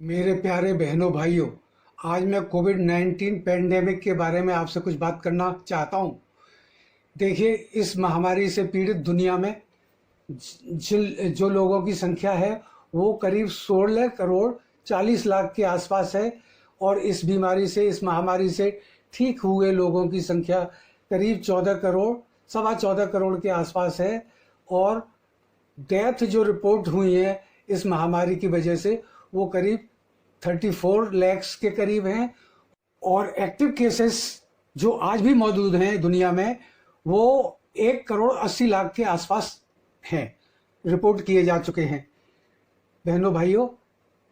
मेरे प्यारे बहनों भाइयों, आज मैं कोविड-19 पैंडेमिक के बारे में आपसे कुछ बात करना चाहता हूँ। देखिए, इस महामारी से पीड़ित दुनिया में जो लोगों की संख्या है वो करीब 16 करोड़ 40 लाख के आसपास है। और इस बीमारी से, इस महामारी से ठीक हुए लोगों की संख्या करीब 14 करोड़, सवा 14 करोड़ के आसपास है। और डेथ जो रिपोर्ट हुई है इस महामारी की वजह से वो करीब 34 लैक्स के करीब हैं। और एक्टिव केसेस जो आज भी मौजूद हैं दुनिया में वो 1 करोड़ 80 लाख के आसपास हैं, रिपोर्ट किए जा चुके हैं। बहनों भाइयों,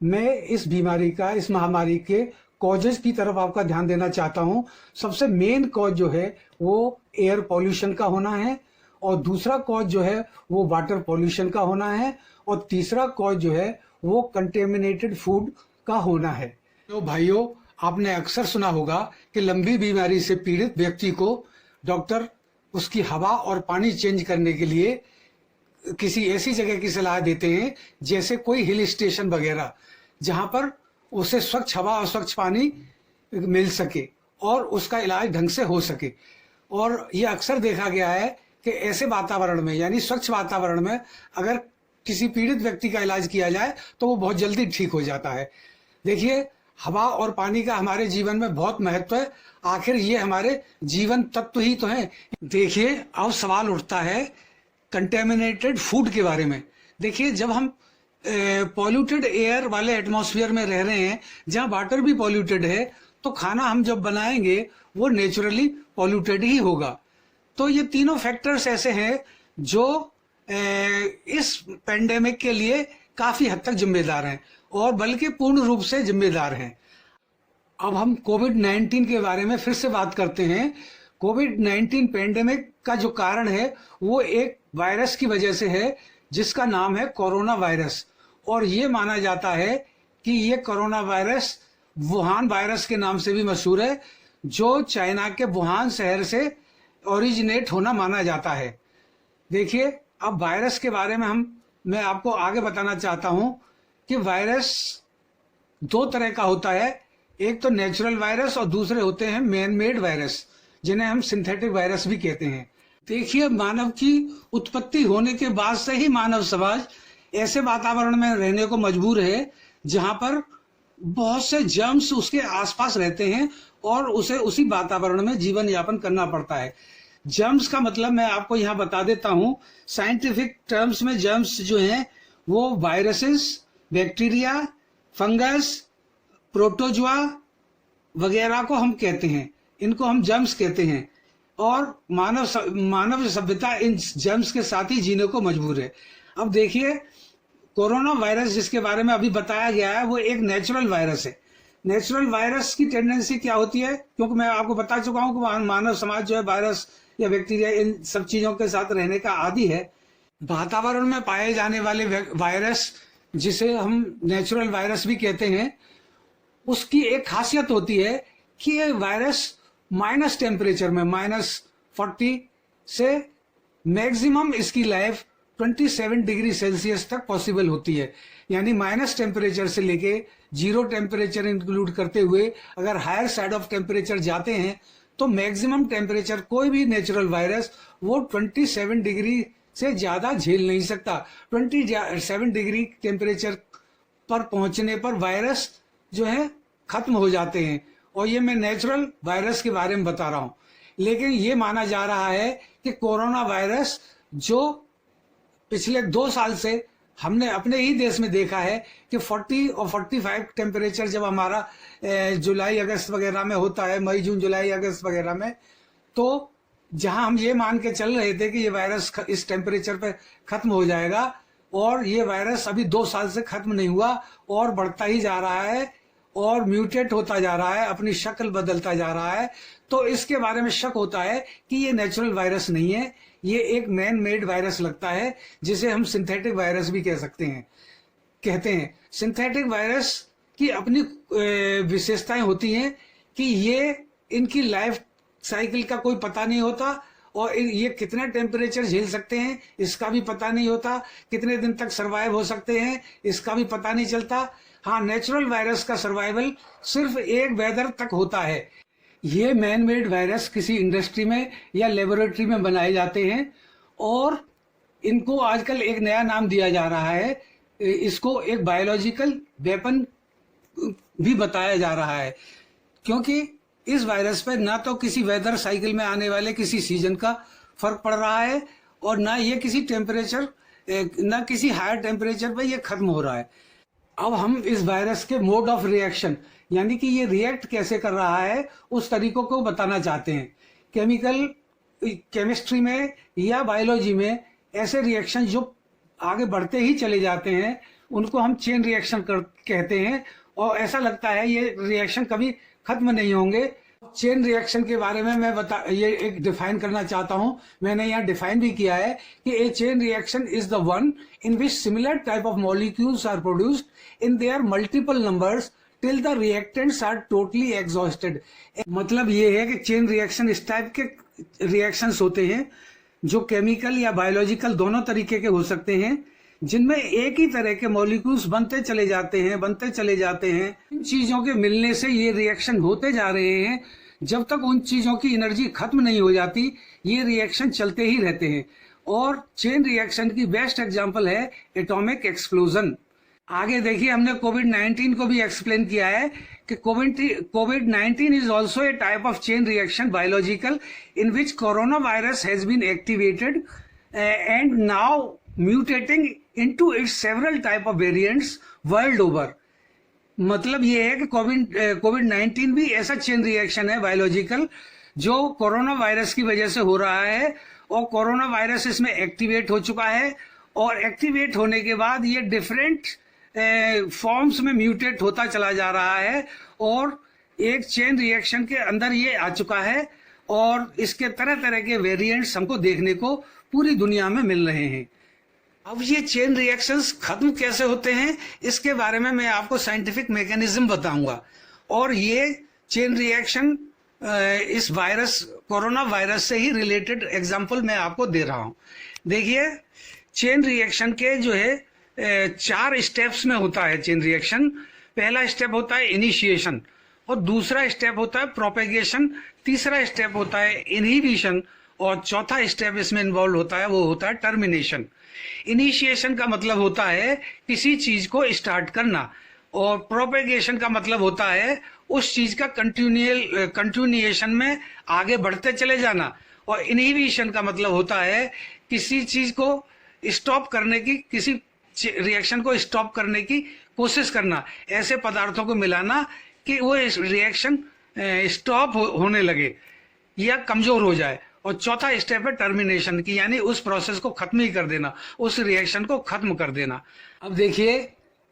मैं इस बीमारी का, इस महामारी के कॉजेज की तरफ आपका ध्यान देना चाहता हूं। सबसे मेन कॉज जो है वो एयर पॉल्यूशन का होना है, और दूसरा कॉज जो है वो वाटर पॉल्यूशन का होना है, और तीसरा कॉज जो है वो कंटेमिनेटेड फूड का होना है। तो भाइयों, आपने अक्सर सुना होगा कि लंबी बीमारी से पीड़ित व्यक्ति को डॉक्टर उसकी हवा और पानी चेंज करने के लिए किसी ऐसी जगह की सलाह देते हैं जैसे कोई हिल स्टेशन वगैरह, जहां पर उसे स्वच्छ हवा और स्वच्छ पानी मिल सके और उसका इलाज ढंग से हो सके। और ये अक्सर देखा गया है कि ऐसे वातावरण में, यानी स्वच्छ वातावरण में, अगर किसी पीड़ित व्यक्ति का इलाज किया जाए तो वो बहुत जल्दी ठीक हो जाता है। देखिए, हवा और पानी का हमारे जीवन में बहुत महत्व है। आखिर ये हमारे जीवन तत्व ही तो हैं। देखिए, अब सवाल उठता है कंटेमिनेटेड फूड के बारे में। देखिए, जब हम पॉल्यूटेड एयर वाले एटमॉस्फेयर में रह रहे हैं, जहां वाटर भी पॉल्यूटेड है, तो खाना हम जब बनाएंगे वो नेचुरली पॉल्यूटेड ही होगा। तो ये तीनों फैक्टर्स ऐसे हैं जो इस पेंडेमिक के लिए काफी हद तक जिम्मेदार हैं, और बल्कि पूर्ण रूप से जिम्मेदार हैं। अब हम कोविड-19 के बारे में फिर से बात करते हैं। कोविड-19 पेंडेमिक का जो कारण है वो एक वायरस की वजह से है जिसका नाम है कोरोना वायरस। और ये माना जाता है कि ये कोरोना वायरस वुहान वायरस के नाम से भी मशहूर है, जो चाइना के वुहान शहर से ओरिजिनेट होना माना जाता है। देखिए, अब वायरस के बारे में मैं आपको आगे बताना चाहता हूं कि वायरस दो तरह का होता है। एक तो नेचुरल वायरस और दूसरे होते हैं मैन मेड वायरस, जिन्हें हम सिंथेटिक वायरस भी कहते हैं। देखिए, मानव की उत्पत्ति होने के बाद से ही मानव समाज ऐसे वातावरण में रहने को मजबूर है जहां पर बहुत से जर्म्स उसके आसपास रहते हैं और उसे उसी वातावरण में जीवन यापन करना पड़ता है। जर्म्स का मतलब मैं आपको यहाँ बता देता हूँ। साइंटिफिक टर्म्स में जर्म्स जो हैं वो वायरसेस, बैक्टीरिया, फंगस, प्रोटोजुआ वगैरह को हम कहते हैं। इनको हम जर्म्स कहते हैं, और मानव सभ्यता इन जर्म्स के साथ ही जीने को मजबूर है। अब देखिए, कोरोना वायरस जिसके बारे में अभी बताया गया है वो एक नेचुरल वायरस है। नेचुरल वायरस की टेंडेंसी क्या होती है, क्योंकि मैं आपको बता चुका हूं कि मानव समाज जो है वायरस या बैक्टीरिया इन सब चीजों के साथ रहने का आदी है। वातावरण में पाए जाने वाले वायरस, जिसे हम नेचुरल वायरस भी कहते हैं, उसकी एक खासियत होती है कि ये वायरस माइनस टेम्परेचर में, -40 से मैक्सिमम इसकी लाइफ 27 डिग्री सेल्सियस तक पॉसिबल होती है। यानी माइनस टेम्परेचर से लेके 0 टेम्परेचर इंक्लूड करते हुए अगर हायर साइड ऑफ टेम्परेचर जाते हैं तो मैक्सिमम टेम्परेचर कोई भी नेचुरल वायरस वो 27 डिग्री से ज्यादा झेल नहीं सकता। 27 डिग्री टेम्परेचर पर पहुंचने पर वायरस जो है खत्म हो जाते हैं। और ये मैं नेचुरल वायरस के बारे में बता रहा हूं। लेकिन ये माना जा रहा है कि कोरोना वायरस, जो पिछले 2 साल से हमने अपने ही देश में देखा है कि 40 और 45 टेम्परेचर जब हमारा जुलाई अगस्त वगैरह में होता है, मई जून जुलाई अगस्त वगैरह में, तो जहां हम ये मान के चल रहे थे कि ये वायरस इस टेम्परेचर पे खत्म हो जाएगा, और ये वायरस अभी 2 साल से खत्म नहीं हुआ और बढ़ता ही जा रहा है और म्यूटेट होता जा रहा है, अपनी शक्ल बदलता जा रहा है। तो इसके बारे में शक होता है कि ये नेचुरल वायरस नहीं है, ये एक मैन मेड वायरस लगता है, जिसे हम सिंथेटिक वायरस भी कहते हैं। सिंथेटिक वायरस की अपनी विशेषताएं होती हैं कि ये, इनकी लाइफ साइकिल का कोई पता नहीं होता, और ये कितने टेम्परेचर झेल सकते हैं इसका भी पता नहीं होता, कितने दिन तक सरवाइव हो सकते हैं इसका भी पता नहीं चलता। हाँ, नेचुरल वायरस का सर्वाइवल सिर्फ एक वेदर तक होता है। ये मैन मेड वायरस किसी इंडस्ट्री में या लेबोरेटरी में बनाए जाते हैं और इनको आजकल एक नया नाम दिया जा रहा है, इसको एक बायोलॉजिकल वेपन भी बताया जा रहा है, क्योंकि इस वायरस पर ना तो किसी वेदर साइकिल में आने वाले किसी सीजन का फर्क पड़ रहा है और ना ये किसी टेम्परेचर, ना किसी हायर टेम्परेचर पर ये खत्म हो रहा है। अब हम इस वायरस के मोड ऑफ रिएक्शन, यानी कि ये रिएक्ट कैसे कर रहा है, उस तरीकों को बताना चाहते हैं। केमिस्ट्री में या बायोलॉजी में ऐसे रिएक्शन जो आगे बढ़ते ही चले जाते हैं उनको हम चेन रिएक्शन कहते हैं, और ऐसा लगता है ये रिएक्शन कभी खत्म नहीं होंगे। चेन रिएक्शन के बारे में मैं ये एक डिफाइन करना चाहता हूं। मैंने यहाँ डिफाइन भी किया है कि a chain reaction is the one in which similar type of molecules are produced in their multiple numbers till the reactants are totally exhausted. मतलब ये है कि चेन रिएक्शन इस टाइप के रिएक्शंस होते हैं जो केमिकल या बायोलॉजिकल दोनों तरीके के हो सकते हैं, जिनमें एक ही तरह के मॉलिक्यूल्स बनते चले जाते हैं। इन चीजों के मिलने से ये रिएक्शन होते जा रहे हैं। जब तक उन चीजों की एनर्जी खत्म नहीं हो जाती ये रिएक्शन चलते ही रहते हैं। और चेन रिएक्शन की बेस्ट एग्जांपल है एटॉमिक एक्सप्लोजन। आगे देखिए, हमने कोविड-19 को भी एक्सप्लेन किया है कि कोविड-19 is also a type of chain reaction biological in which corona virus has been activated and now mutating into its several type of variants world over. मतलब ये है कि कोविड-19 भी ऐसा चेन रिएक्शन है बायोलॉजिकल जो कोरोना वायरस की वजह से हो रहा है, और कोरोना वायरस इसमें एक्टिवेट हो चुका है, और एक्टिवेट होने के बाद ये डिफरेंट फॉर्म्स में म्यूटेट होता चला जा रहा है, और एक चेन रिएक्शन के अंदर ये आ चुका है, और इसके तरह तरह के वेरिएंट्स हमको देखने को पूरी दुनिया में मिल रहे हैं। अब ये चेन रिएक्शंस खत्म कैसे होते हैं इसके बारे में मैं आपको साइंटिफिक मैकेनिज्म बताऊंगा, और ये चेन रिएक्शन इस वायरस कोरोना वायरस से ही रिलेटेड एग्जांपल मैं आपको दे रहा हूं। देखिए, चेन रिएक्शन के जो है 4 स्टेप्स में होता है चेन रिएक्शन। पहला स्टेप होता है इनिशिएशन, और दूसरा स्टेप होता है प्रोपेगेशन, तीसरा स्टेप होता है इनहिबिशन, और चौथा स्टेप इसमें इन्वॉल्व होता है वो होता है टर्मिनेशन। इनिशिएशन का मतलब होता है किसी चीज को स्टार्ट करना, और प्रोपेगेशन का मतलब होता है उस चीज का कंटिन्यूएशन में आगे बढ़ते चले जाना, और इनहिबिशन का मतलब होता है किसी चीज को स्टॉप करने की, किसी रिएक्शन को स्टॉप करने की कोशिश करना, ऐसे पदार्थों को मिलाना कि वो रिएक्शन स्टॉप होने लगे या कमजोर हो जाए। और चौथा स्टेप है टर्मिनेशन की, यानी उस प्रोसेस को खत्म ही कर देना, उस रिएक्शन को खत्म कर देना। अब देखिए,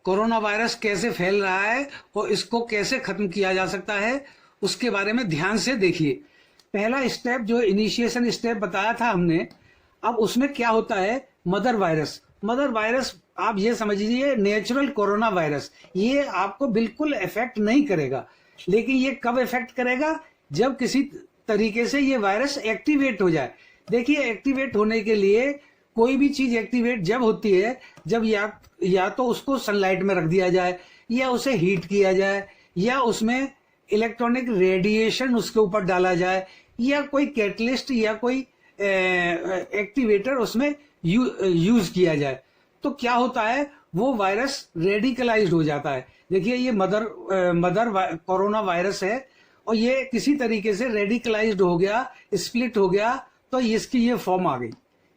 कोरोना वायरस कैसे फैल रहा है और इसको कैसे खत्म किया जा सकता है उसके बारे में ध्यान से देखिए। पहला स्टेप जो इनिशिएशन स्टेप बताया था हमने, अब उसमें क्या होता है, मदर वायरस आप ये समझिए नेचुरल कोरोना वायरस, ये आपको बिल्कुल इफेक्ट नहीं करेगा, लेकिन ये कब इफेक्ट करेगा, जब किसी तरीके से ये वायरस एक्टिवेट हो जाए। देखिए, एक्टिवेट होने के लिए कोई भी चीज एक्टिवेट जब होती है जब या तो उसको सनलाइट में रख दिया जाए, या उसे हीट किया जाए, या उसमें इलेक्ट्रॉनिक रेडिएशन उसके ऊपर डाला जाए, या कोई कैटलिस्ट या कोई एक्टिवेटर उसमें यूज किया जाए, तो क्या होता है, वो वायरस रेडिकलाइज्ड हो जाता है। देखिए, ये मदर कोरोना वायरस है, और ये किसी तरीके से रेडिकलाइज्ड हो गया, स्प्लिट हो गया, तो इसकी ये फॉर्म आ गई,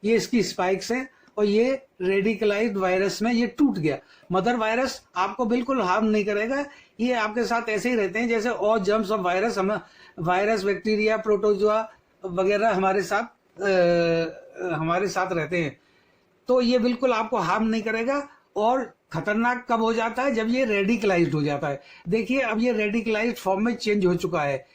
ये इसकी स्पाइक्स हैं, और ये रेडिकलाइज्ड वायरस में ये टूट गया। मदर वायरस आपको बिल्कुल हार्म नहीं करेगा, ये आपके साथ ऐसे ही रहते हैं जैसे और जर्म्स ऑफ वायरस, हम वायरस, बैक्टीरिया, प्रोटोजोआ वगैरह हमारे साथ रहते हैं, तो ये बिल्कुल आपको हार्म नहीं करेगा। और खतरनाक कब हो जाता है, जब ये रेडिकलाइज्ड हो जाता है। देखिए, अब ये रेडिकलाइज्ड फॉर्म में चेंज हो चुका है।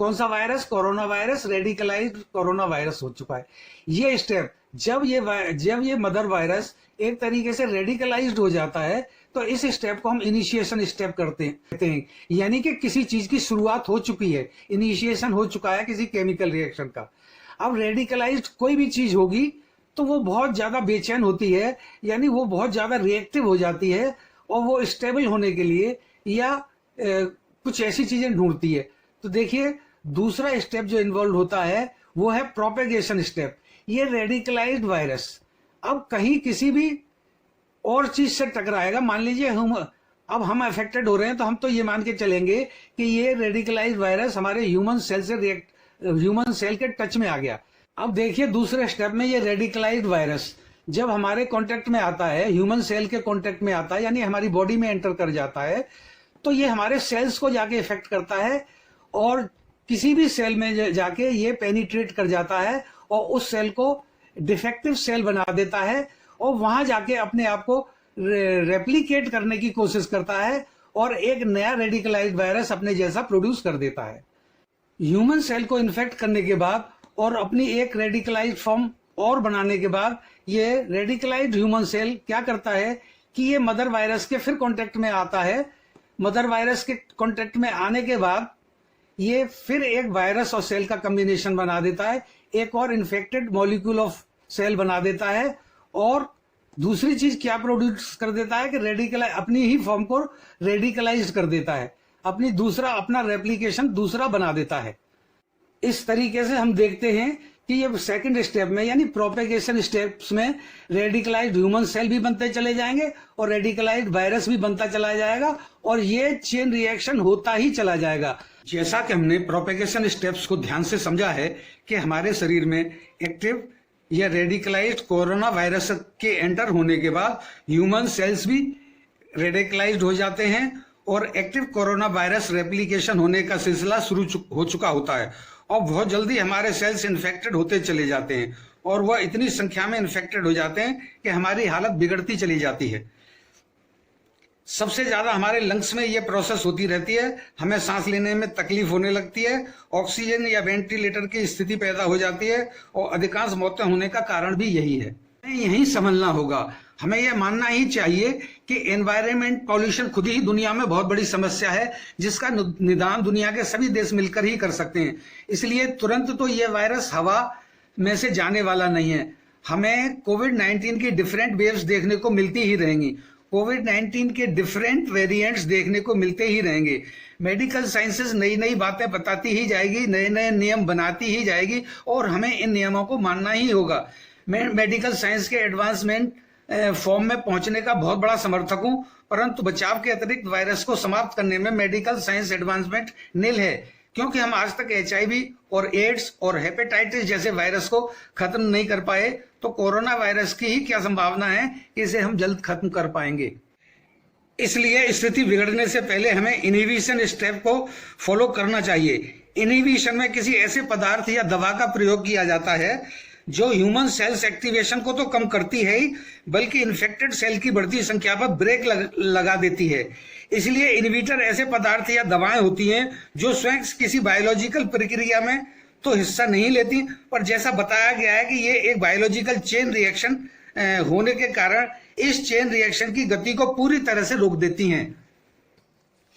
कौन सा virus, corona virus, radicalised corona virus हो चुका है। ये स्टेप, जब ये मदर वायरस एक तरीके से रेडिकलाइज्ड हो जाता है, तो इस स्टेप को हम इनिशिएशन स्टेप कहते हैं, यानी कि किसी चीज की शुरुआत हो चुकी है, इनिशिएशन हो चुका है किसी केमिकल रिएक्शन का। अब रेडिकलाइज्ड कोई भी चीज होगी तो वो बहुत ज्यादा बेचैन होती है, यानी वो बहुत ज्यादा रिएक्टिव हो जाती है, और वो स्टेबल होने के लिए या कुछ ऐसी चीजें ढूंढती है। तो देखिए दूसरा स्टेप जो इन्वॉल्व होता है वो है प्रोपेगेशन स्टेप। ये रेडिकलाइज्ड वायरस अब कहीं किसी भी और चीज से टकराएगा। मान लीजिए हम अफेक्टेड हो रहे हैं, तो हम तो ये मान के चलेंगे कि ये रेडिकलाइज्ड वायरस हमारे ह्यूमन सेल के टच में आ गया। अब देखिए दूसरे स्टेप में ये रेडिकलाइज्ड वायरस जब हमारे कांटेक्ट में आता है, ह्यूमन सेल के कांटेक्ट में आता है, यानी हमारी बॉडी में एंटर कर जाता है, तो ये हमारे सेल्स को जाके इफेक्ट करता है और किसी भी सेल में जाके ये पेनिट्रेट कर जाता है और उस सेल को डिफेक्टिव सेल बना देता है और वहां जाके अपने आप को रेप्लिकेट करने की कोशिश करता है और एक नया रेडिकलाइज्ड वायरस अपने जैसा प्रोड्यूस कर देता है। ह्यूमन सेल को इन्फेक्ट करने के बाद और अपनी एक रेडिकलाइज्ड फॉर्म और बनाने के बाद ये रेडिकलाइज्ड ह्यूमन सेल क्या करता है कि ये मदर वायरस के फिर कांटेक्ट में आता है। मदर वायरस के कांटेक्ट में आने के बाद ये फिर एक वायरस और सेल का कॉम्बिनेशन बना देता है, एक और इन्फेक्टेड मॉलिक्यूल ऑफ सेल बना देता है और दूसरी चीज क्या प्रोड्यूस कर देता है कि अपनी ही फॉर्म को रेडिकलाइज कर देता है, अपना रेप्लिकेशन दूसरा बना देता है। इस तरीके से हम देखते हैं कि ये सेकंड स्टेप में यानी प्रोपेगेशन स्टेप्स में रेडिकलाइज्ड ह्यूमन सेल भी बनते चले जाएंगे और रेडिकलाइज्ड वायरस भी बनता चला जाएगा और ये चेन रिएक्शन होता ही चला जाएगा। जैसा कि हमने प्रोपेगेशन स्टेप्स को ध्यान से समझा है कि हमारे शरीर में एक्टिव या रेडिकलाइज्ड कोरोना वायरस के एंटर होने के बाद ह्यूमन सेल्स भी रेडिकलाइज्ड हो जाते हैं और एक्टिव कोरोना वायरस रेप्लिकेशन होने का सिलसिला शुरू हो चुका होता है और बहुत जल्दी हमारे सेल्स इन्फेक्टेड होते चले जाते हैं और वह इतनी संख्या में इन्फेक्टेड हो जाते हैं कि हमारी हालत बिगड़ती चली जाती है। सबसे ज्यादा हमारे लंग्स में यह प्रोसेस होती रहती है, हमें सांस लेने में तकलीफ होने लगती है, ऑक्सीजन या वेंटिलेटर की स्थिति पैदा हो जाती है और अधिकांश मौतें होने का कारण भी यही है। यही समझना होगा, हमें यह मानना ही चाहिए कि एनवायरनमेंट पॉल्यूशन खुद ही दुनिया में बहुत बड़ी समस्या है जिसका निदान दुनिया के सभी देश मिलकर ही कर सकते हैं। इसलिए तुरंत तो यह वायरस हवा में से जाने वाला नहीं है। हमें कोविड-19 की डिफरेंट वेव्स देखने को मिलती ही रहेंगी, कोविड-19 के डिफरेंट वेरिएंट्स देखने को मिलते ही रहेंगे। मेडिकल साइंसेस नई नई बातें बताती ही जाएगी, नए नए नियम बनाती ही जाएगी और हमें इन नियमों को मानना ही होगा। मैं मेडिकल साइंस के एडवांसमेंट फॉर्म में पहुंचने का बहुत बड़ा समर्थक हूं, परंतु बचाव के अतिरिक्त वायरस को समाप्त करने में मेडिकल साइंस एडवांसमेंट निल है, क्योंकि हम आज तक HIV और एड्स और हेपेटाइटिस जैसे वायरस को खत्म नहीं कर पाए, तो कोरोना वायरस की ही क्या संभावना है कि इसे हम जल्द खत्म कर पाएंगे। इसलिए स्थिति बिगड़ने से पहले हमें इनहिबिशन स्टेप को फॉलो करना चाहिए। इनहिबिशन में किसी ऐसे पदार्थ या दवा का प्रयोग किया जाता है जो ह्यूमन सेल्स एक्टिवेशन को तो कम करती है ही, बल्कि इन्फेक्टेड सेल की बढ़ती संख्या पर ब्रेक लगा देती है। इसलिए इनहिबिटर ऐसे पदार्थ या दवाएं होती हैं जो स्वयं किसी बायोलॉजिकल प्रक्रिया में तो हिस्सा नहीं लेती, पर जैसा बताया गया है कि ये एक बायोलॉजिकल चेन रिएक्शन होने के कारण इस चेन रिएक्शन की गति को पूरी तरह से रोक देती हैं।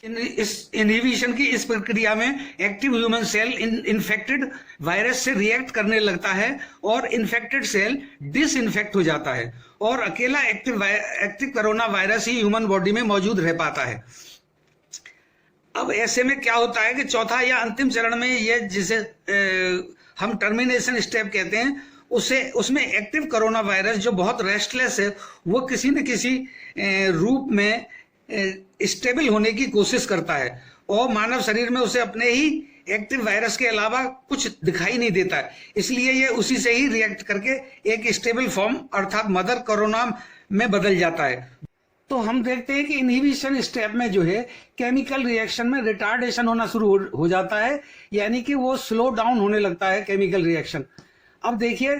इस इनहिबिशन की इस प्रक्रिया में active human cell infected virus से रिएक्ट करने लगता है और इन्फेक्टेड सेल डिसइंफेक्ट हो जाता है और अकेला एक्टिव कोरोना वायरस ही ह्यूमन बॉडी में मौजूद रह पाता है। अब ऐसे में क्या होता है कि चौथा या अंतिम चरण में ये जिसे हम टर्मिनेशन स्टेप कहते हैं, उसमें एक्टिव कोरोना वायरस जो बहुत रेस्टलेस है वो किसी न किसी रूप में स्टेबल होने की कोशिश करता है और मानव शरीर में उसे अपने ही एक्टिव वायरस के अलावा कुछ दिखाई नहीं देता है, इसलिए ये उसी से ही रिएक्ट करके एक स्टेबल फॉर्म अर्थात मदर कोरोना में बदल जाता है। तो हम देखते हैं कि इनहिबिशन स्टेप में जो है केमिकल रिएक्शन में रिटार्डेशन होना शुरू हो जाता है, यानी कि वो स्लो डाउन होने लगता है केमिकल रिएक्शन। अब देखिए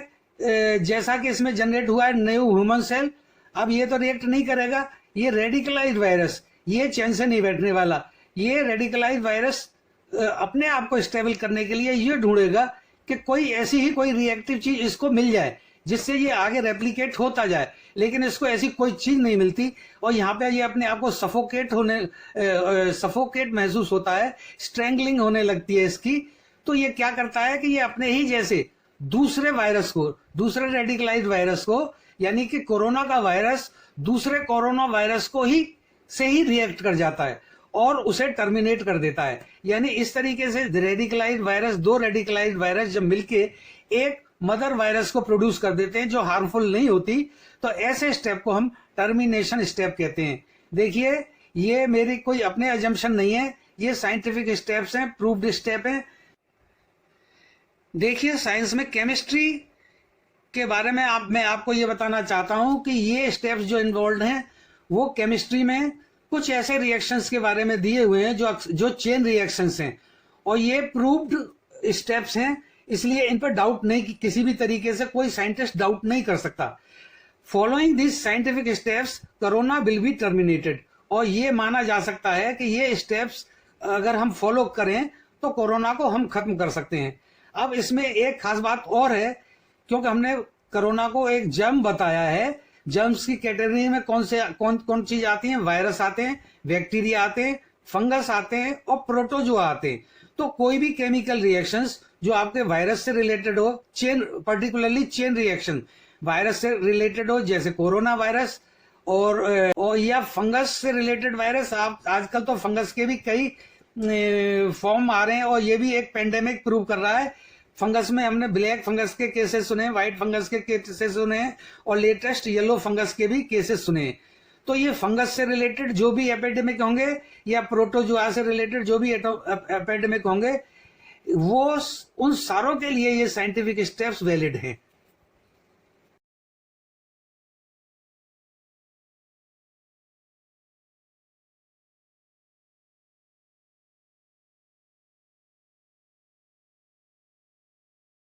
जैसा कि इसमें जनरेट हुआ है न्यू ह्यूमन सेल, अब ये तो रिएक्ट नहीं करेगा, ये रेडिकलाइज्ड वायरस ये चैन से नहीं बैठने वाला। ये रेडिकलाइज्ड वायरस अपने आप को स्टेबल करने के लिए ये ढूंढेगा कि कोई ऐसी ही कोई रिएक्टिव चीज इसको मिल जाए जिससे ये आगे रेप्लिकेट होता जाए, लेकिन इसको ऐसी कोई चीज नहीं मिलती और यहाँ पे ये अपने आप को सफोकेट महसूस होता है, स्ट्रेंगलिंग होने लगती है इसकी। तो ये क्या करता है कि ये अपने ही जैसे दूसरे वायरस को, दूसरे रेडिकलाइज्ड वायरस को, यानी कि कोरोना का वायरस दूसरे कोरोना वायरस को ही से ही रिएक्ट कर जाता है और उसे टर्मिनेट कर देता है। यानी इस तरीके से रेडिकलाइज्ड वायरस, दो रेडिकलाइज्ड वायरस जब मिलके एक मदर वायरस को प्रोड्यूस कर देते हैं जो हार्मफुल नहीं होती, तो ऐसे स्टेप को हम टर्मिनेशन स्टेप कहते हैं। देखिए, ये मेरी कोई अपने अजम्पशन नहीं है, ये साइंटिफिक स्टेप्स हैं, प्रूव्ड स्टेप हैं। देखिए, साइंस में केमिस्ट्री के बारे में मैं आपको ये बताना चाहता हूं कि ये स्टेप्स जो इन्वॉल्व हैं वो केमिस्ट्री में कुछ ऐसे रिएक्शंस के बारे में दिए हुए हैं जो चेन रिएक्शंस हैं, और ये प्रूव्ड स्टेप्स हैं, इसलिए इन पर डाउट नहीं, किसी भी तरीके से कोई साइंटिस्ट डाउट नहीं कर सकता। Following this scientific steps corona will be terminated, और ये माना जा सकता है कि ये स्टेप्स अगर हम फॉलो करें तो कोरोना को हम खत्म कर सकते हैं। अब इसमें एक खास बात और है, क्योंकि हमने कोरोना को एक जर्म बताया है। जर्म्स की कैटेगरी में कौन चीज आती है? वायरस आते हैं, बैक्टीरिया आते हैं, फंगस आते हैं और प्रोटोजोआ आते हैं। तो कोई भी केमिकल रिएक्शंस जो आपके वायरस से रिलेटेड हो, chain, particularly chain reaction virus से रिलेटेड हो, जैसे कोरोना वायरस और या फंगस से रिलेटेड वायरस। आप आजकल तो फंगस के भी कई फॉर्म आ रहे हैं और ये भी एक पेंडेमिक प्रूव कर रहा है। फंगस में हमने ब्लैक फंगस के केसेस सुने, व्हाइट फंगस के केसेस सुने हैं और लेटेस्ट येलो फंगस के भी केसेस सुने हैं। तो ये फंगस से रिलेटेड जो भी एपिडेमिक होंगे या प्रोटोजोआ से रिलेटेड जो भी एपिडेमिक होंगे, वो उन सारों के लिए ये साइंटिफिक स्टेप्स वैलिड हैं।